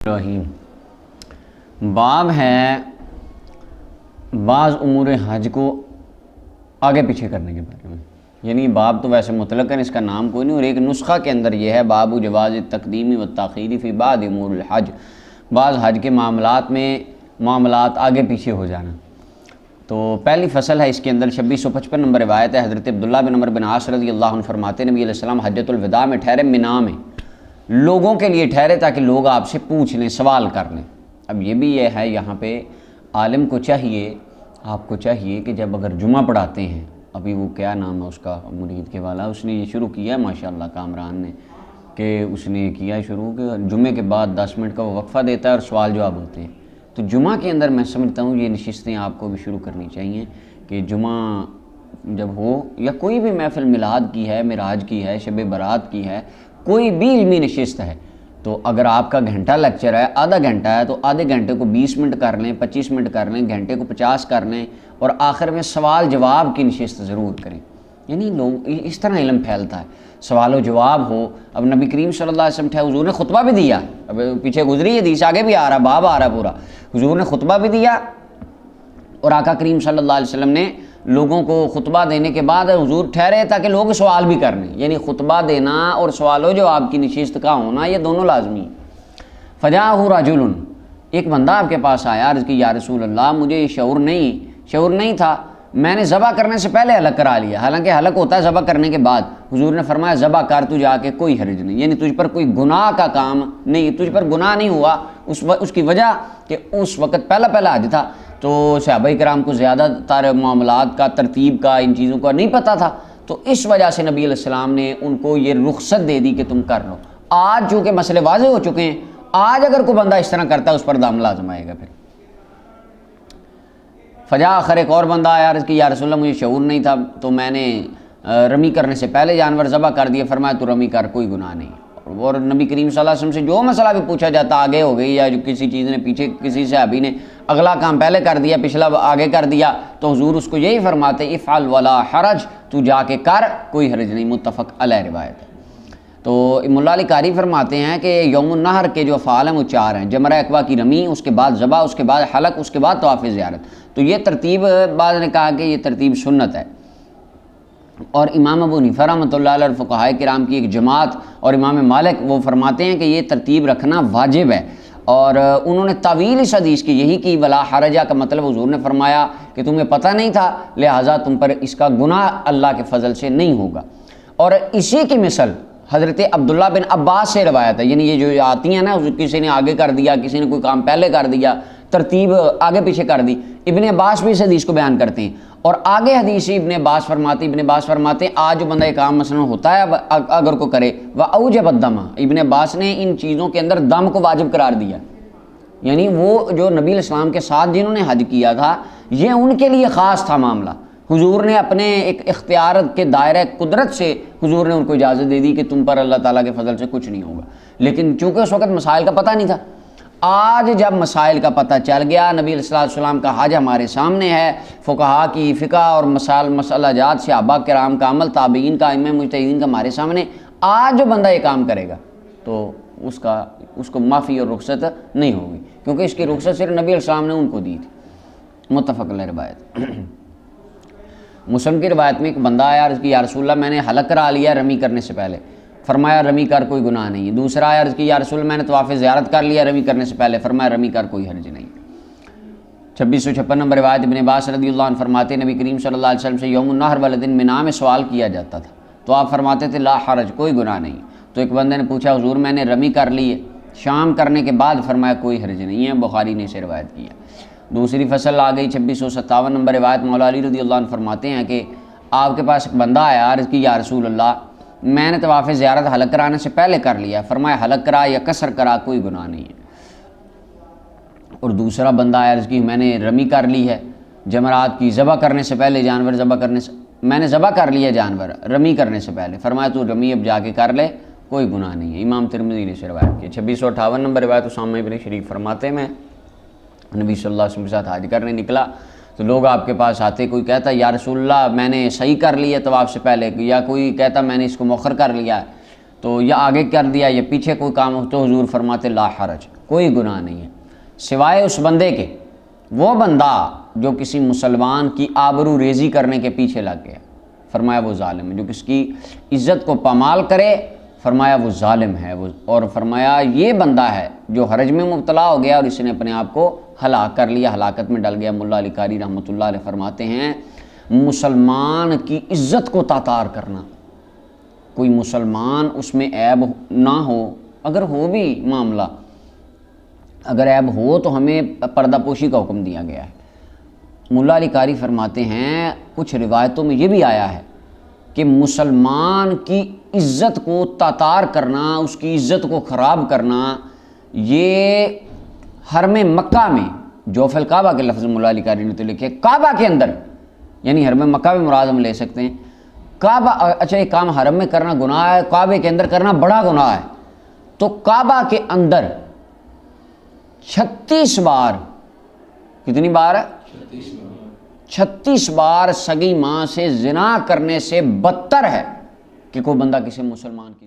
رحیم باب ہے بعض امور حج کو آگے پیچھے کرنے کے بارے میں. یعنی باب تو ویسے مطلق ہے، اس کا نام کوئی نہیں، اور ایک نسخہ کے اندر یہ ہے باب جواز تقدیمی و تاخیری فی بعض امور الحج، بعض حج کے معاملات آگے پیچھے ہو جانا. تو پہلی فصل ہے اس کے اندر 2655 نمبر روایت ہے. حضرت عبداللہ بن عمر بن عاص رضی اللہ عنہ فرماتے ہیں نبی علیہ السلام حجۃ الوداع میں ٹھہرے، منا میں لوگوں کے لیے ٹھہرے تاکہ لوگ آپ سے پوچھ لیں، سوال کر لیں. اب یہ بھی یہ ہے، یہاں پہ عالم کو چاہیے، آپ کو چاہیے کہ جب اگر جمعہ پڑھاتے ہیں، ابھی وہ کیا نام ہے اس کا مرید کے والا، اس نے یہ شروع کیا ہے ماشاءاللہ کامران نے، کہ اس نے کیا شروع کہ جمعے کے بعد 10 منٹ کا وہ وقفہ دیتا ہے اور سوال جواب ہوتے ہیں. تو جمعہ کے اندر میں سمجھتا ہوں یہ نشستیں آپ کو بھی شروع کرنی چاہیے کہ جمعہ جب ہو، یا کوئی بھی محفل میلاد کی ہے، معراج کی ہے، شب برات کی ہے، کوئی بھی علمی نشست ہے، تو اگر آپ کا گھنٹہ لیکچر ہے، آدھا گھنٹہ ہے، تو آدھے گھنٹے کو 20 منٹ کر لیں، 25 منٹ کر لیں، گھنٹے کو 50 کر لیں، اور آخر میں سوال جواب کی نشست ضرور کریں. یعنی لوگ اس طرح علم پھیلتا ہے، سوال و جواب ہو. اب نبی کریم صلی اللہ علیہ وسلم تھے، حضور نے خطبہ بھی دیا، اب پیچھے گزری حدیث، آگے بھی آ رہا، باب آ رہا پورا. حضور نے خطبہ بھی دیا، اور آقا کریم صلی اللہ علیہ وسلم نے لوگوں کو خطبہ دینے کے بعد حضور ٹھہرے تاکہ لوگ سوال بھی کرنے. یعنی خطبہ دینا اور سوال و جواب کی نشست کا ہونا یہ دونوں لازمی. فجاءہ رجل، ایک بندہ آپ کے پاس آیا، عرض کی یا رسول اللہ مجھے یہ شعور نہیں تھا، میں نے ذبح کرنے سے پہلے حلق کرا لیا، حالانکہ حلق ہوتا ہے ذبح کرنے کے بعد. حضور نے فرمایا ذبح کر، تو جا کے کوئی حرج نہیں، یعنی تجھ پر کوئی گناہ کا کام نہیں، تجھ پر گناہ نہیں ہوا. اس کی وجہ کہ اس وقت پہلا حج تھا، تو صحابہ کرام کو زیادہ تر معاملات کا، ترتیب کا، ان چیزوں کا نہیں پتہ تھا، تو اس وجہ سے نبی علیہ السلام نے ان کو یہ رخصت دے دی کہ تم کر لو. آج چونکہ مسئلے واضح ہو چکے ہیں، آج اگر کوئی بندہ اس طرح کرتا ہے اس پر دام لازم آئے گا. پھر فجا آخر ایک اور بندہ آیا، عرض کی یا رسول اللہ مجھے شعور نہیں تھا، تو میں نے رمی کرنے سے پہلے جانور ذبح کر دیے. فرمایا تو رمی کر، کوئی گناہ نہیں. اور نبی کریم صلی اللہ علیہ وسلم سے جو مسئلہ بھی پوچھا جاتا آگے ہو گئی، یا جو کسی چیز نے پیچھے کسی صحابی نے اگلا کام پہلے کر دیا، پچھلا آگے کر دیا، تو حضور اس کو یہی فرماتے افعل ولا حرج، تو جا کے کر، کوئی حرج نہیں. متفق علیہ روایت ہے. تو مولا علی قاری فرماتے ہیں کہ یوم النحر کے جو افعال ہیں وہ 4 ہیں: جمرہ عقبہ کی رمی، اس کے بعد ذبح، اس کے بعد حلق، اس کے بعد طواف زیارت. تو یہ ترتیب بعض نے کہا کہ یہ ترتیب سنت ہے، اور امام ابو حنیفہ رحمۃ اللہ علیہ اور فقہائے کرام کی ایک جماعت اور امام مالک وہ فرماتے ہیں کہ یہ ترتیب رکھنا واجب ہے. اور انہوں نے تعویل اس حدیث کی یہی کی، ولا حرجہ کا مطلب حضور نے فرمایا کہ تمہیں پتہ نہیں تھا، لہٰذا تم پر اس کا گناہ اللہ کے فضل سے نہیں ہوگا. اور اسی کی مثل حضرت عبداللہ بن عباس سے روایت ہے. یعنی یہ جو آتی ہیں نا، کسی نے آگے کر دیا، کسی نے کوئی کام پہلے کر دیا، ترتیب آگے پیچھے کر دی. ابن عباس بھی اس حدیث کو بیان کرتے ہیں، اور آگے حدیث ابن عباس فرماتے ہیں آج جو بندہ یہ کام مثلا ہوتا ہے اگر کو کرے، وَأَوْجَبَ الدَّمَ، ابن عباس نے ان چیزوں کے اندر دم کو واجب قرار دیا. یعنی وہ جو نبی علیہ السلام کے ساتھ جنہوں نے حج کیا تھا، یہ ان کے لیے خاص تھا معاملہ. حضور نے اپنے ایک اختیار کے دائرہ قدرت سے حضور نے ان کو اجازت دے دی کہ تم پر اللہ تعالیٰ کے فضل سے کچھ نہیں ہوگا. لیکن چونکہ اس وقت مسائل کا پتہ نہیں تھا، آج جب مسائل کا پتہ چل گیا، نبی علیہ السلام کا حج ہمارے سامنے ہے، فقہا کی فقہ اور مسئلہ جات، صحابہ کرام کا عمل، تابعین کا، ائمہ مجتہدین کا ہمارے سامنے، آج جو بندہ یہ کام کرے گا تو اس کو معافی اور رخصت نہیں ہوگی، کیونکہ اس کی رخصت صرف نبی علیہ السلام نے ان کو دی تھی. متفق علیہ روایت. مسلم کی روایت میں ایک بندہ آیا، عرض کی یا رسول اللہ میں نے حلق کرا لیا رمی کرنے سے پہلے. فرمایا رمی کر، کوئی گناہ نہیں. دوسرا آیا، عرض کی یا رسول اللہ میں نے طواف زیارت کر لیا رمی کرنے سے پہلے. فرمایا رمی کر، کوئی حرج نہیں. 2656 نمبر روایت ابن عباس رضی اللہ عنہ فرماتے نبی کریم صلی اللہ علیہ وسلم سے یوم النحر والے دن منا میں سوال کیا جاتا تھا، تو آپ فرماتے تھے لا حرج، کوئی گناہ نہیں. تو ایک بندے نے پوچھا حضور میں نے رمی کر لی ہے شام کرنے کے بعد. فرمایا کوئی حرج نہیں ہے. بخاری نے اسے روایت کیا. دوسری فصل آ گئی 2657 نمبر روایت. مولا علی رضی اللہ عنہ فرماتے ہیں کہ آپ کے پاس ایک بندہ آیا، عرض کی یا رسول اللہ میں نے طواف زیارت حلق کرانے سے پہلے کر لیا. فرمایا حلق کرا یا قصر کرا، کوئی گناہ نہیں ہے. اور دوسرا بندہ آیا، عرض کی میں نے رمی کر لی ہے جمرات کی ذبح کرنے سے پہلے، جانور ذبح کرنے سے میں نے ذبح کر لیا جانور رمی کرنے سے پہلے. فرمایا تو رمی اب جا کے کر لے، کوئی گناہ نہیں ہے. امام ترمذی نے اسے روایت کی. 2658 نمبر روایت اسامہ ابن شریف فرماتے میں نبی صلی اللہ علیہ وسلم کے ساتھ حج کرنے نکلا، تو لوگ آپ کے پاس آتے، کوئی کہتا یا رسول اللہ میں نے صحیح کر لیا طواف سے پہلے، یا کوئی کہتا میں نے اس کو مؤخر کر لیا، تو یا آگے کر دیا یا پیچھے کوئی کام ہو، تو حضور فرماتے لا حرج، کوئی گناہ نہیں ہے سوائے اس بندے کے، وہ بندہ جو کسی مسلمان کی آبرو ریزی کرنے کے پیچھے لگ گیا، فرمایا وہ ظالم ہے۔ جو کس کی عزت کو پامال کرے، فرمایا وہ ظالم ہے وہ، اور فرمایا یہ بندہ ہے جو حرج میں مبتلا ہو گیا اور اس نے اپنے آپ کو ہلاک کر لیا، ہلاکت میں ڈل گیا۔ ملا علی قاری رحمۃ اللہ علیہ فرماتے ہیں مسلمان کی عزت کو تاتار کرنا، کوئی مسلمان اس میں عیب نہ ہو، اگر ہو بھی معاملہ، اگر عیب ہو تو ہمیں پردہ پوشی کا حکم دیا گیا ہے۔ ملا علی قاری فرماتے ہیں کچھ روایتوں میں یہ بھی آیا ہے کہ مسلمان کی عزت کو تاتار کرنا، اس کی عزت کو خراب کرنا، یہ حرم مکہ میں جوف الکعبہ کے لفظ ملا علی قاری نے تو لکھے، کعبہ کے اندر، یعنی حرم مکہ میں مراد ہم لے سکتے ہیں کعبہ۔ اچھا یہ کام حرم میں کرنا گناہ ہے، کعبے کے اندر کرنا بڑا گناہ ہے، تو کعبہ کے اندر 36 بار، کتنی بار ہے؟ 36 بار سگی ماں سے زنا کرنے سے بدتر ہے کہ کوئی بندہ کسی مسلمان کی